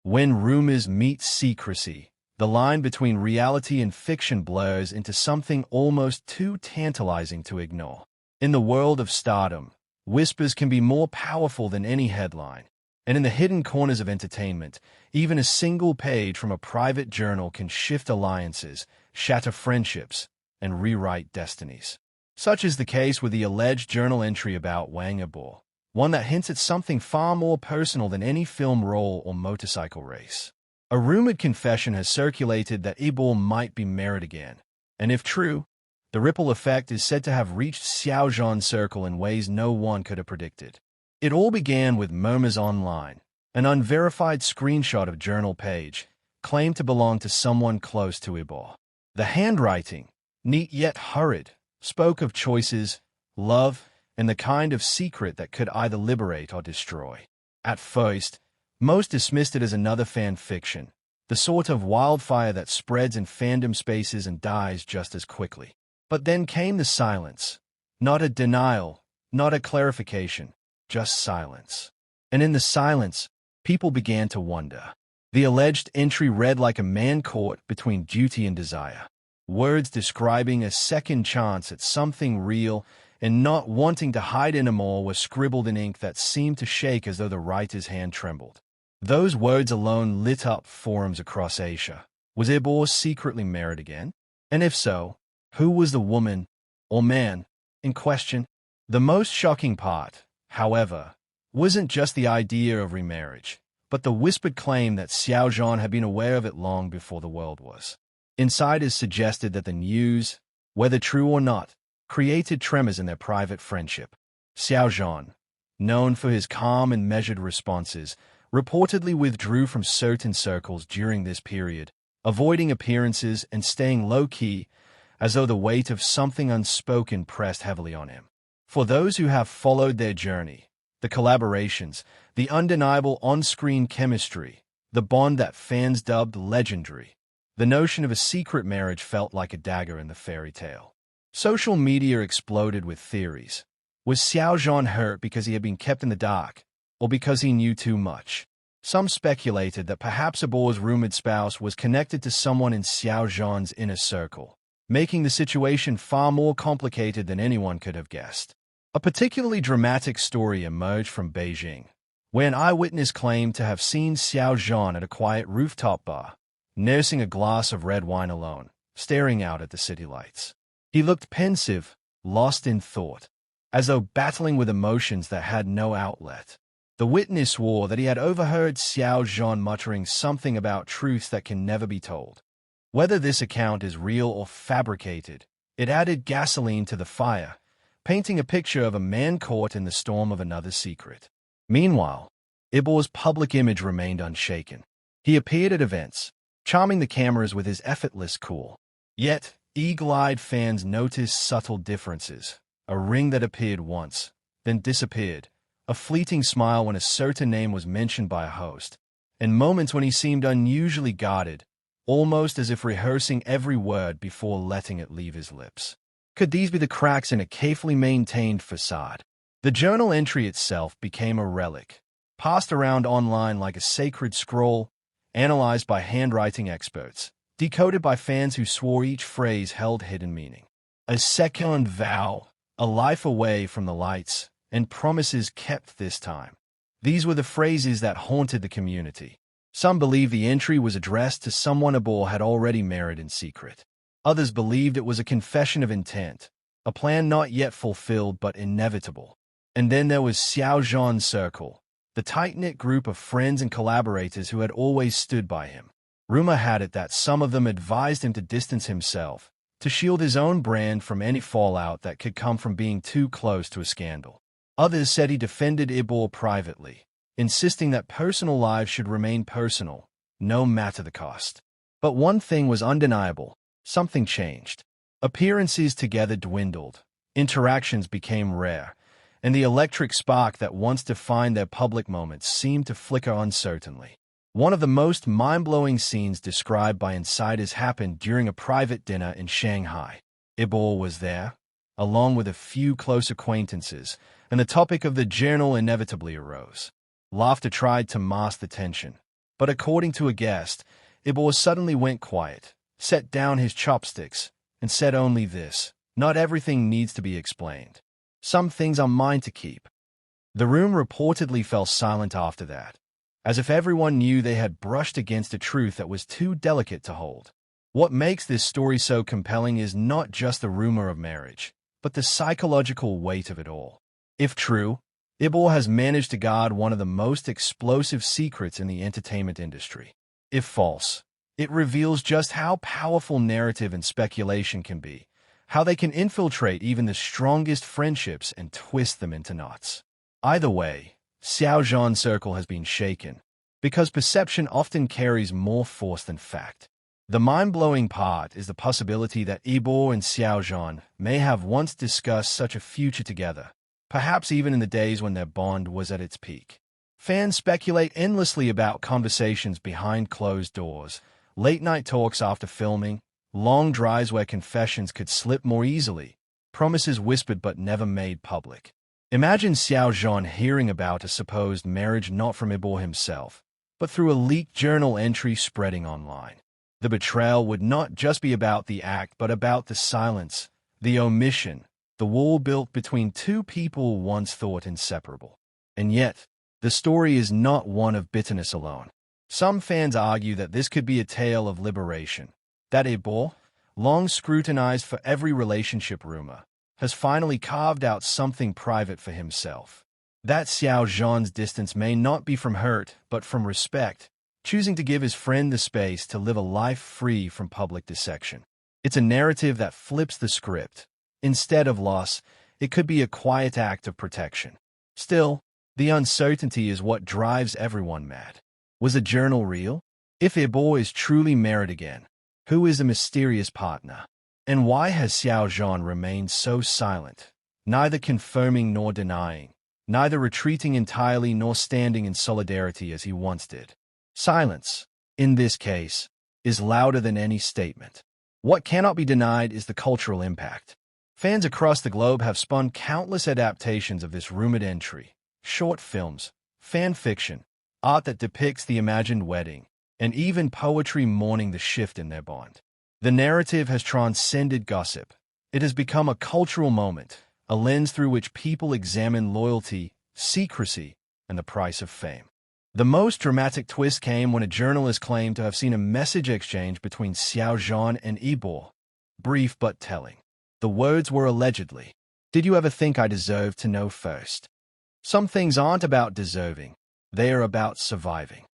When rumors meet secrecy, the line between reality and fiction blurs into something almost too tantalizing to ignore. In the world of stardom, whispers can be more powerful than any headline. And in the hidden corners of entertainment, even a single page from a private journal can shift alliances, shatter friendships, and rewrite destinies. Such is the case with the alleged journal entry about Wang Yibo, one that hints at something far more personal than any film role or motorcycle race. A rumored confession has circulated that Yibo might be married again, and if true, the ripple effect is said to have reached Xiao Zhan's circle in ways no one could have predicted. It all began with murmurs online. An unverified screenshot of journal page claimed to belong to someone close to Yibo. The handwriting, neat yet hurried, spoke of choices, love, and the kind of secret that could either liberate or destroy. At first, most dismissed it as another fan fiction, the sort of wildfire that spreads in fandom spaces and dies just as quickly. But then came the silence. Not a denial, not a clarification, just silence. And in the silence, people began to wonder. The alleged entry read like a man caught between duty and desire. Words describing a second chance at something real and not wanting to hide anymore were scribbled in ink that seemed to shake as though the writer's hand trembled. Those words alone lit up forums across Asia. Was Yibo secretly married again? And if so, who was the woman, or man, in question? The most shocking part, however, wasn't just the idea of remarriage, but the whispered claim that Xiao Zhan had been aware of it long before the world was. Insiders suggested that the news, whether true or not, created tremors in their private friendship. Xiao Zhan, known for his calm and measured responses, reportedly withdrew from certain circles during this period, avoiding appearances and staying low-key, as though the weight of something unspoken pressed heavily on him. For those who have followed their journey, the collaborations, the undeniable on-screen chemistry, the bond that fans dubbed legendary, the notion of a secret marriage felt like a dagger in the fairy tale. Social media exploded with theories. Was Xiao Zhan hurt because he had been kept in the dark, or because he knew too much? Some speculated that perhaps Yibo's rumored spouse was connected to someone in Xiao Zhan's inner circle, making the situation far more complicated than anyone could have guessed. A particularly dramatic story emerged from Beijing, where an eyewitness claimed to have seen Xiao Zhan at a quiet rooftop bar, nursing a glass of red wine alone, staring out at the city lights. He looked pensive, lost in thought, as though battling with emotions that had no outlet. The witness swore that he had overheard Xiao Zhan muttering something about truths that can never be told. Whether this account is real or fabricated, it added gasoline to the fire, painting a picture of a man caught in the storm of another secret. Meanwhile, Yibo's public image remained unshaken. He appeared at events, charming the cameras with his effortless cool. Yet, eagle-eyed fans noticed subtle differences. A ring that appeared once, then disappeared, a fleeting smile when a certain name was mentioned by a host, and moments when he seemed unusually guarded, almost as if rehearsing every word before letting it leave his lips. Could these be the cracks in a carefully maintained facade? The journal entry itself became a relic, passed around online like a sacred scroll, analyzed by handwriting experts, decoded by fans who swore each phrase held hidden meaning. A second vow, a life away from the lights, and promises kept this time. These were the phrases that haunted the community. Some believed the entry was addressed to someone Yibo had already married in secret. Others believed it was a confession of intent, a plan not yet fulfilled but inevitable. And then there was Xiao Zhan's circle, the tight-knit group of friends and collaborators who had always stood by him. Rumor had it that some of them advised him to distance himself, to shield his own brand from any fallout that could come from being too close to a scandal. Others said he defended Yibo privately, insisting that personal lives should remain personal, no matter the cost. But one thing was undeniable. Something changed. Appearances together dwindled, interactions became rare, and the electric spark that once defined their public moments seemed to flicker uncertainly. One of the most mind-blowing scenes described by insiders happened during a private dinner in Shanghai. Yibo was there, along with a few close acquaintances, and the topic of the journal inevitably arose. Laughter tried to mask the tension, But according to a guest, Yibo suddenly went quiet, set down his chopsticks, and said only this: "Not everything needs to be explained. Some things are mine to keep." The room reportedly fell silent after that, as if everyone knew they had brushed against a truth that was too delicate to hold. What makes this story so compelling is not just the rumor of marriage, but the psychological weight of it all. If true, Yibo has managed to guard one of the most explosive secrets in the entertainment industry. If false, it reveals just how powerful narrative and speculation can be, how they can infiltrate even the strongest friendships and twist them into knots. Either way, Xiao Zhan's circle has been shaken, because perception often carries more force than fact. The mind-blowing part is the possibility that Yibo and Xiao Zhan may have once discussed such a future together, perhaps even in the days when their bond was at its peak. Fans speculate endlessly about conversations behind closed doors, late-night talks after filming, long drives where confessions could slip more easily, promises whispered but never made public. Imagine Xiao Zhan hearing about a supposed marriage not from Yibo himself, but through a leaked journal entry spreading online. The betrayal would not just be about the act, but about the silence, the omission, the wall built between two people once thought inseparable. And yet, the story is not one of bitterness alone. Some fans argue that this could be a tale of liberation, that Yibo, long scrutinized for every relationship rumor, has finally carved out something private for himself. That Xiao Zhan's distance may not be from hurt, but from respect, choosing to give his friend the space to live a life free from public dissection. It's a narrative that flips the script. Instead of loss, it could be a quiet act of protection. Still, the uncertainty is what drives everyone mad. Was the journal real? If Yibo is truly married again, who is the mysterious partner? And why has Xiao Zhan remained so silent, neither confirming nor denying, neither retreating entirely nor standing in solidarity as he once did? Silence, in this case, is louder than any statement. What cannot be denied is the cultural impact. Fans across the globe have spun countless adaptations of this rumored entry: short films, fan fiction, art that depicts the imagined wedding, and even poetry mourning the shift in their bond. The narrative has transcended gossip. It has become a cultural moment, a lens through which people examine loyalty, secrecy, and the price of fame. The most dramatic twist came when a journalist claimed to have seen a message exchange between Xiao Zhan and Yibo. Brief but telling. The words were allegedly, "Did you ever think I deserved to know first?" Some things aren't about deserving. They are about surviving.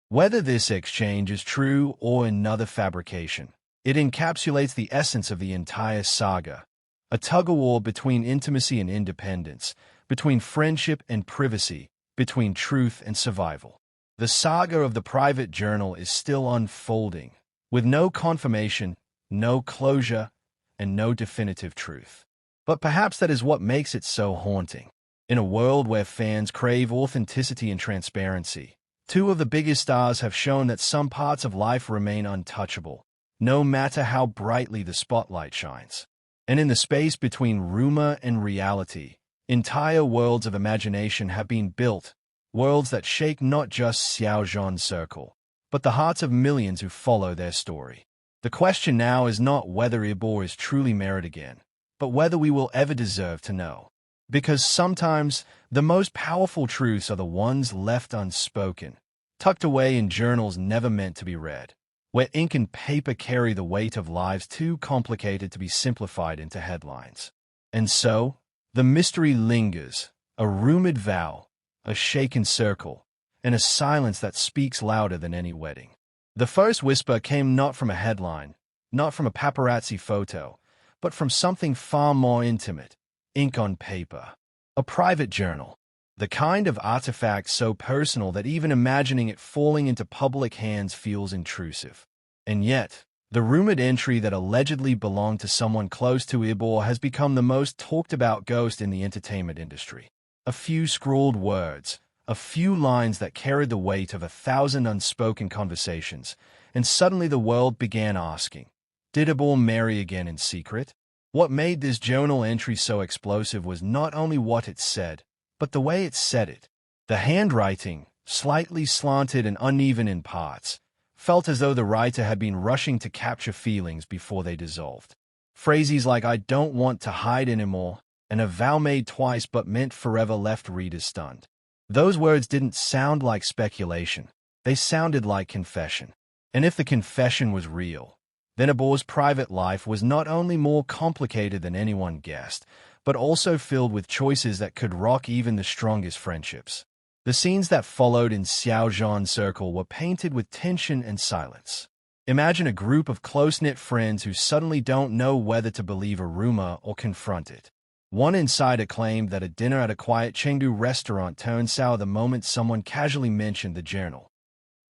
Whether this exchange is true or another fabrication, it encapsulates the essence of the entire saga, a tug-of-war between intimacy and independence, between friendship and privacy, between truth and survival. The saga of the private journal is still unfolding, with no confirmation, no closure, and no definitive truth. But perhaps that is what makes it so haunting. In a world where fans crave authenticity and transparency, two of the biggest stars have shown that some parts of life remain untouchable, no matter how brightly the spotlight shines. And in the space between rumor and reality, entire worlds of imagination have been built, worlds that shake not just Xiao Zhan's circle, but the hearts of millions who follow their story. The question now is not whether Yibo is truly married again, but whether we will ever deserve to know. Because sometimes the most powerful truths are the ones left unspoken, tucked away in journals never meant to be read, where ink and paper carry the weight of lives too complicated to be simplified into headlines. And so, the mystery lingers, a rumored vow, a shaken circle, and a silence that speaks louder than any wedding. The first whisper came not from a headline, not from a paparazzi photo, but from something far more intimate: ink on paper. A private journal. The kind of artifact so personal that even imagining it falling into public hands feels intrusive. And yet, the rumored entry that allegedly belonged to someone close to Yibo has become the most talked-about ghost in the entertainment industry. A few scrawled words, a few lines that carried the weight of 1,000 unspoken conversations, and suddenly the world began asking, did Yibo marry again in secret? What made this journal entry so explosive was not only what it said, but the way it said it. The handwriting, slightly slanted and uneven in parts, felt as though the writer had been rushing to capture feelings before they dissolved. Phrases like "I don't want to hide anymore" and "a vow made twice but meant forever" left readers stunned. Those words didn't sound like speculation. They sounded like confession. And if the confession was real, then Yibo's private life was not only more complicated than anyone guessed, but also filled with choices that could rock even the strongest friendships. The scenes that followed in Xiao Zhan's circle were painted with tension and silence. Imagine a group of close-knit friends who suddenly don't know whether to believe a rumor or confront it. One insider claimed that a dinner at a quiet Chengdu restaurant turned sour the moment someone casually mentioned the journal.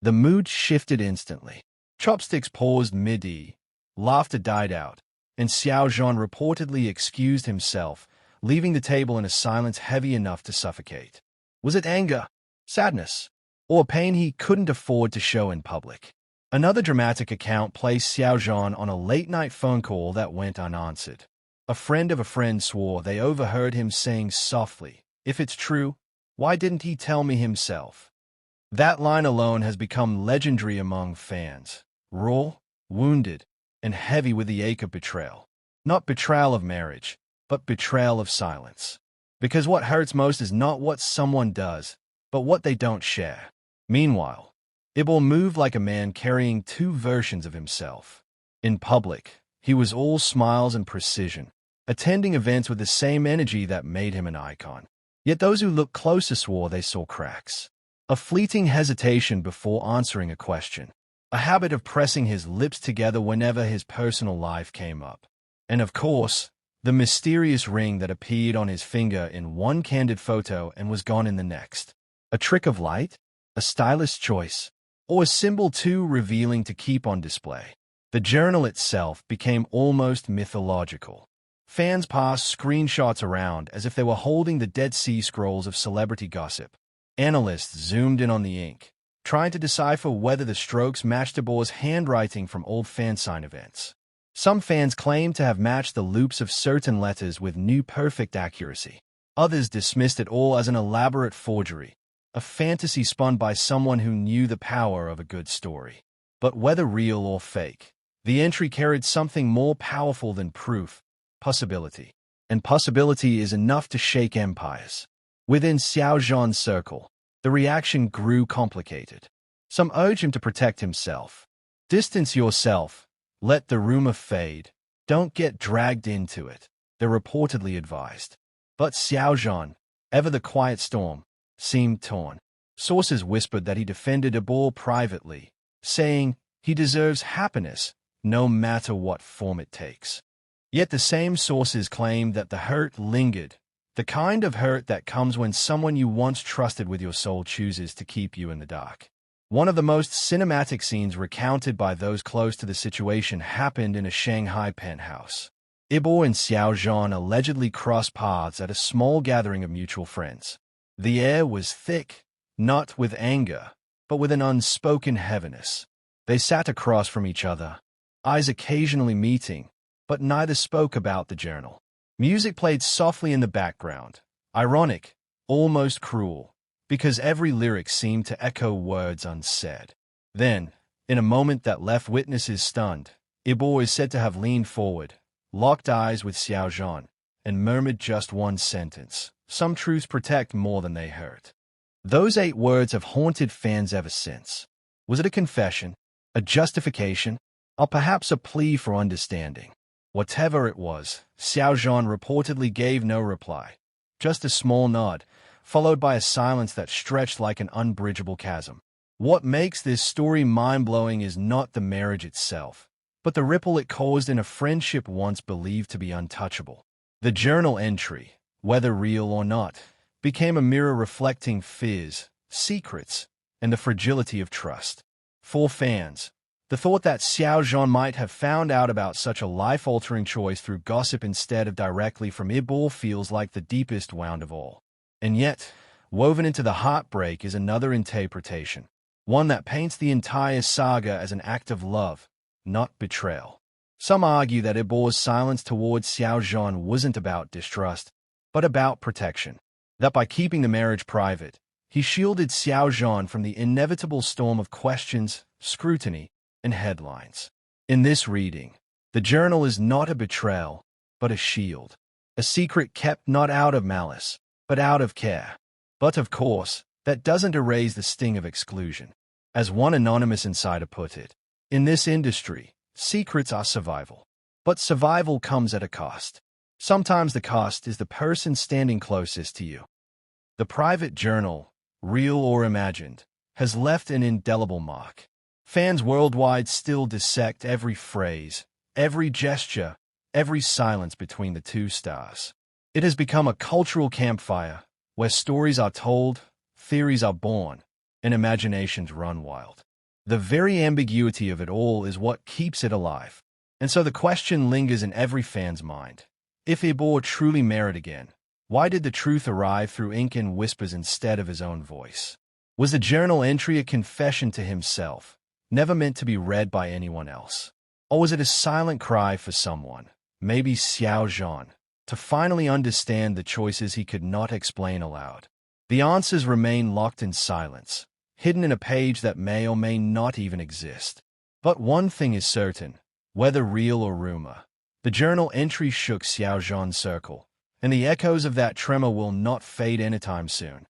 The mood shifted instantly. Chopsticks paused mid-eat, laughter died out, and Xiao Zhan reportedly excused himself, leaving the table in a silence heavy enough to suffocate. Was it anger, sadness, or pain he couldn't afford to show in public? Another dramatic account placed Xiao Zhan on a late-night phone call that went unanswered. A friend of a friend swore they overheard him saying softly, "If it's true, why didn't he tell me himself?" That line alone has become legendary among fans. Raw, wounded, and heavy with the ache of betrayal. Not betrayal of marriage, but betrayal of silence. Because what hurts most is not what someone does, but what they don't share. Meanwhile, Yibo moved like a man carrying two versions of himself. In public, he was all smiles and precision, attending events with the same energy that made him an icon. Yet those who looked closer swore they saw cracks. A fleeting hesitation before answering a question. A habit of pressing his lips together whenever his personal life came up. And of course, the mysterious ring that appeared on his finger in one candid photo and was gone in the next. A trick of light? A stylist's choice? Or a symbol too revealing to keep on display? The journal itself became almost mythological. Fans passed screenshots around as if they were holding the Dead Sea Scrolls of celebrity gossip. Analysts zoomed in on the ink, trying to decipher whether the strokes matched Yibo's handwriting from old fansign events. Some fans claimed to have matched the loops of certain letters with near-perfect accuracy. Others dismissed it all as an elaborate forgery, a fantasy spun by someone who knew the power of a good story. But whether real or fake, the entry carried something more powerful than proof: possibility. And possibility is enough to shake empires. Within Xiao Zhan's circle, the reaction grew complicated. Some urged him to protect himself. Distance yourself. Let the rumor fade. Don't get dragged into it, they reportedly advised. But Xiao Zhan, ever the quiet storm, seemed torn. Sources whispered that he defended Yibo privately, saying he deserves happiness, no matter what form it takes. Yet the same sources claimed that the hurt lingered, the kind of hurt that comes when someone you once trusted with your soul chooses to keep you in the dark. One of the most cinematic scenes recounted by those close to the situation happened in a Shanghai penthouse. Yibo and Xiao Zhan allegedly crossed paths at a small gathering of mutual friends. The air was thick, not with anger, but with an unspoken heaviness. They sat across from each other, eyes occasionally meeting, but neither spoke about the journal. Music played softly in the background, ironic, almost cruel, because every lyric seemed to echo words unsaid. Then, in a moment that left witnesses stunned, Yibo is said to have leaned forward, locked eyes with Xiao Zhan, and murmured just one sentence: "Some truths protect more than they hurt." Those 8 words have haunted fans ever since. Was it a confession, a justification, or perhaps a plea for understanding? Whatever it was, Xiao Zhan reportedly gave no reply, just a small nod, followed by a silence that stretched like an unbridgeable chasm. What makes this story mind-blowing is not the marriage itself, but the ripple it caused in a friendship once believed to be untouchable. The journal entry, whether real or not, became a mirror reflecting fears, secrets, and the fragility of trust. For fans, the thought that Xiao Zhan might have found out about such a life-altering choice through gossip instead of directly from Yibo feels like the deepest wound of all. And yet, woven into the heartbreak is another interpretation, one that paints the entire saga as an act of love, not betrayal. Some argue that Yibo's silence towards Xiao Zhan wasn't about distrust, but about protection. That by keeping the marriage private, He shielded Xiao Zhan from the inevitable storm of questions, scrutiny, and headlines. In this reading, the journal is not a betrayal, but a shield. A secret kept not out of malice, but out of care. But of course, that doesn't erase the sting of exclusion. As one anonymous insider put it, in this industry, secrets are survival. But survival comes at a cost. Sometimes the cost is the person standing closest to you. The private journal, real or imagined, has left an indelible mark. Fans worldwide still dissect every phrase, every gesture, every silence between the two stars. It has become a cultural campfire where stories are told, theories are born, and imaginations run wild. The very ambiguity of it all is what keeps it alive. And so the question lingers in every fan's mind. If Yibo truly married again, why did the truth arrive through ink and whispers instead of his own voice? Was the journal entry a confession to himself, never meant to be read by anyone else? Or was it a silent cry for someone, maybe Xiao Zhan, to finally understand the choices he could not explain aloud? The answers remain locked in silence, hidden in a page that may or may not even exist. But one thing is certain, whether real or rumor, the journal entry shook Xiao Zhan's circle, and the echoes of that tremor will not fade anytime soon.